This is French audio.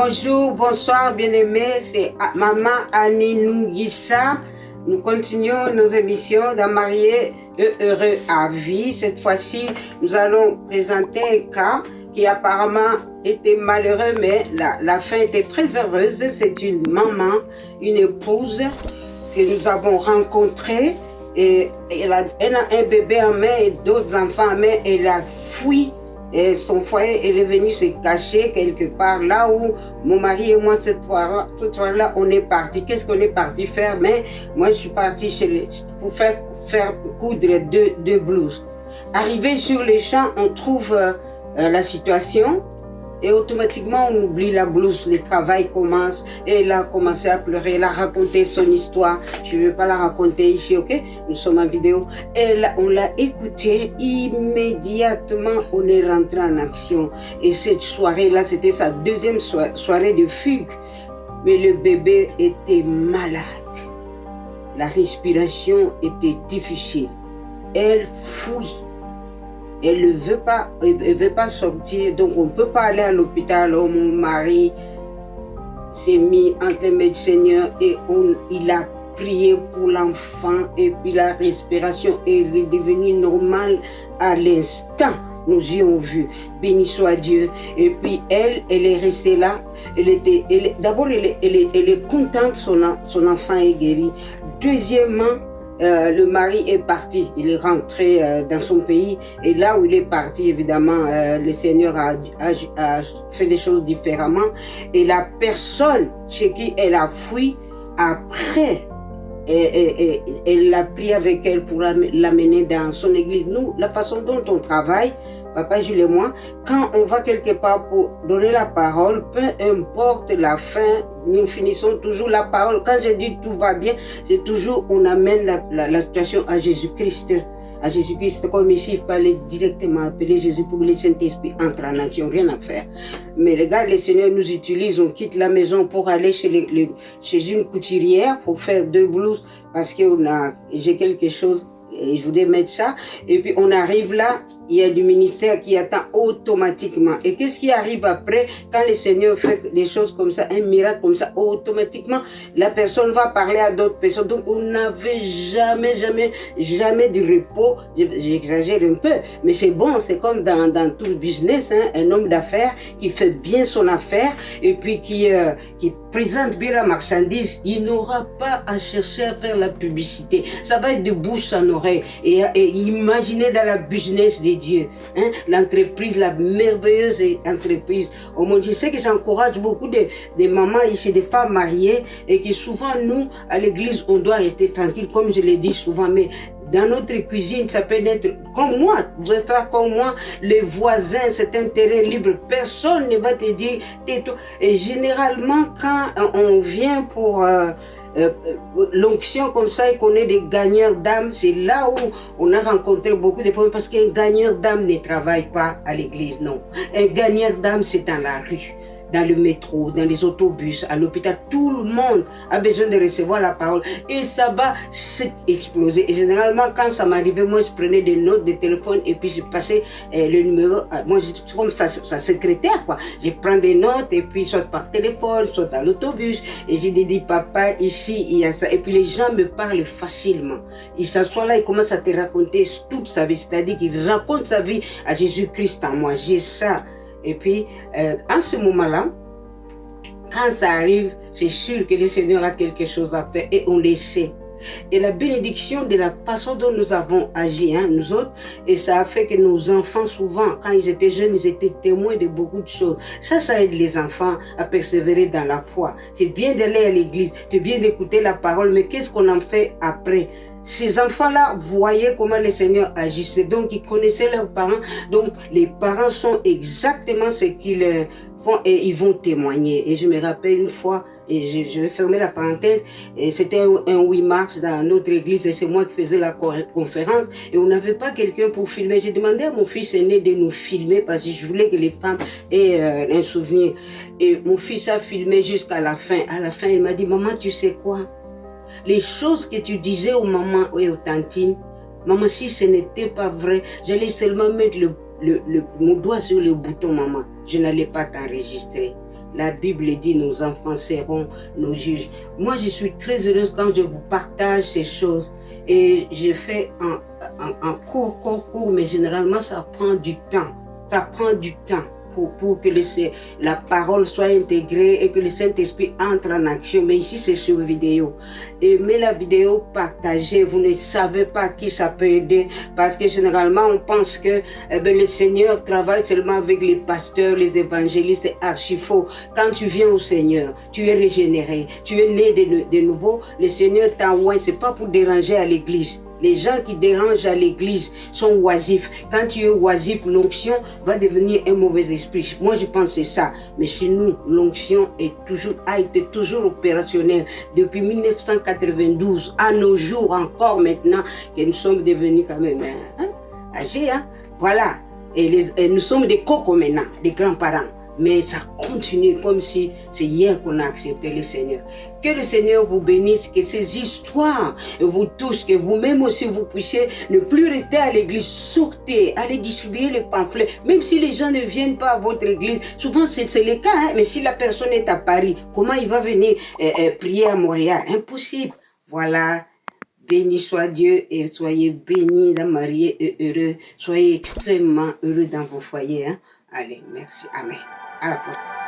Bonjour, bonsoir bien-aimés, c'est Maman Aninou Gissa. Nous continuons nos émissions d'un marié heureux à vie. Cette fois-ci, nous allons présenter un cas qui apparemment était malheureux, mais la fin était très heureuse. C'est une maman, une épouse que nous avons rencontrée. Et elle a un bébé en main et d'autres enfants en main. Elle a fui. Et son foyer, elle est venue se cacher quelque part là où mon mari et moi, cette fois-là, on est parti. Qu'est-ce qu'on est parti faire? Mais moi, je suis partie pour faire coudre deux blouses. Arrivé sur les champs, on trouve la situation et automatiquement, on oublie la blouse. Le travail commence et elle a commencé à pleurer. Elle a raconté son histoire. Je ne vais pas la raconter ici, ok? Nous sommes en vidéo. On l'a écoutée. Immédiatement, on est rentré en action. Et cette soirée-là, c'était sa deuxième soirée de fugue. Mais le bébé était malade. La respiration était difficile. Elle fuit. Elle ne veut pas sortir, donc on ne peut pas aller à l'hôpital. Oh, mon mari s'est mis entre mes Seigneur et il a prié pour l'enfant et puis la respiration est devenue normale à l'instant. Nous y avons vu, béni soit Dieu. Et puis elle est restée là. D'abord, elle est contente, son enfant est guéri. Deuxièmement, le mari est parti, il est rentré dans son pays et là où il est parti, évidemment, le Seigneur a fait des choses différemment et la personne chez qui elle a fui, après, elle l'a pris avec elle pour l'amener dans son église. Nous, la façon dont on travaille, Papa Jules et moi, quand on va quelque part pour donner la parole, peu importe la fin, nous finissons toujours la parole. Quand je dis tout va bien, c'est toujours on amène la situation à Jésus-Christ. À Jésus-Christ, comme ici, il fallait directement appeler Jésus pour que le Saint-Esprit entre en action, rien à faire. Mais regarde, le Seigneur nous utilise, on quitte la maison pour aller chez une couturière pour faire 2 blouses parce que j'ai quelque chose. Et je voulais mettre ça. Et puis on arrive là, il y a du ministère qui attend automatiquement. Et qu'est-ce qui arrive après quand le Seigneur fait des choses comme ça, un miracle comme ça, automatiquement la personne va parler à d'autres personnes. Donc on n'avait jamais de repos. J'exagère un peu, mais c'est bon, c'est comme dans tout le business, hein, un homme d'affaires qui fait bien son affaire et puis qui présente bien la marchandise, il n'aura pas à chercher à faire la publicité. Ça va être de bouche en oreille. Et imaginez dans la business de Dieu, hein, l'entreprise, la merveilleuse entreprise au monde. Je sais que j'encourage beaucoup de mamans ici, des femmes mariées, et que souvent nous, à l'église, on doit rester tranquille, comme je l'ai dit souvent, mais dans notre cuisine, ça peut être comme moi. Vous pouvez faire comme moi. Les voisins, c'est un terrain libre. Personne ne va te dire tais-toi. Et généralement, quand on vient pour l'onction comme ça et qu'on est des gagneurs d'âme, c'est là où on a rencontré beaucoup de problèmes parce qu'un gagneur d'âme ne travaille pas à l'église, non. Un gagneur d'âme, c'est dans la rue, dans le métro, dans les autobus, à l'hôpital. Tout le monde a besoin de recevoir la parole et ça va exploser. Et généralement, quand ça m'arrivait, moi, je prenais des notes de téléphone et puis je passais le numéro. Moi, je suis comme sa secrétaire, quoi. Je prends des notes et puis soit par téléphone, soit à l'autobus. Et j'ai dit, papa, ici, il y a ça. Et puis les gens me parlent facilement. Ils s'assoient là, ils commencent à te raconter toute sa vie. C'est-à-dire qu'ils racontent sa vie à Jésus-Christ en moi. J'ai ça. Et puis, en ce moment-là, quand ça arrive, c'est sûr que le Seigneur a quelque chose à faire et on le sait. Et la bénédiction de la façon dont nous avons agi, hein, nous autres, et ça a fait que nos enfants, souvent, quand ils étaient jeunes, ils étaient témoins de beaucoup de choses. Ça aide les enfants à persévérer dans la foi. C'est bien d'aller à l'église, c'est bien d'écouter la parole, mais qu'est-ce qu'on en fait après? Ces enfants-là voyaient comment le Seigneur agissait, donc ils connaissaient leurs parents, donc les parents sont exactement ce qu'ils font et ils vont témoigner. Et je me rappelle une fois, et je vais fermer la parenthèse, et c'était un 8 mars dans notre église et c'est moi qui faisais la conférence et on n'avait pas quelqu'un pour filmer. J'ai demandé à mon fils aîné de nous filmer parce que je voulais que les femmes aient un souvenir. Et mon fils a filmé jusqu'à la fin. À la fin, il m'a dit, maman, tu sais quoi? Les choses que tu disais aux mamans et aux tantines, maman, si ce n'était pas vrai, j'allais seulement mettre mon doigt sur le bouton, maman. Je n'allais pas t'enregistrer. La Bible dit, nos enfants seront nos juges. Moi, je suis très heureuse quand je vous partage ces choses. Et je fais en court, mais généralement, ça prend du temps. Ça prend du temps pour que la parole soit intégrée et que le Saint-Esprit entre en action. Mais ici, c'est sur vidéo. Aimez la vidéo, partagez. Vous ne savez pas qui ça peut aider. Parce que généralement, on pense que le Seigneur travaille seulement avec les pasteurs, les évangélistes. C'est archi faux. Quand tu viens au Seigneur, tu es régénéré. Tu es né de nouveau. Le Seigneur t'envoie. C'est pas pour déranger à l'église. Les gens qui dérangent à l'église sont oisifs. Quand tu es oisif, l'onction va devenir un mauvais esprit. Moi, je pense que c'est ça. Mais chez nous, l'onction a été toujours opérationnelle depuis 1992 à nos jours encore maintenant que nous sommes devenus quand même âgés. Voilà. Et nous sommes des cocos maintenant, des grands-parents. Mais ça continue comme si c'est hier qu'on a accepté le Seigneur. Que le Seigneur vous bénisse, que ces histoires vous touchent, que vous-même aussi vous puissiez ne plus rester à l'église, sortez, allez distribuer les pamphlets. Même si les gens ne viennent pas à votre église, souvent c'est le cas, mais si la personne est à Paris, comment il va venir prier à Montréal? Impossible. Voilà. Béni soit Dieu et soyez bénis, la mariée et heureux. Soyez extrêmement heureux dans vos foyers. Allez, merci. Amen. À la prochaine.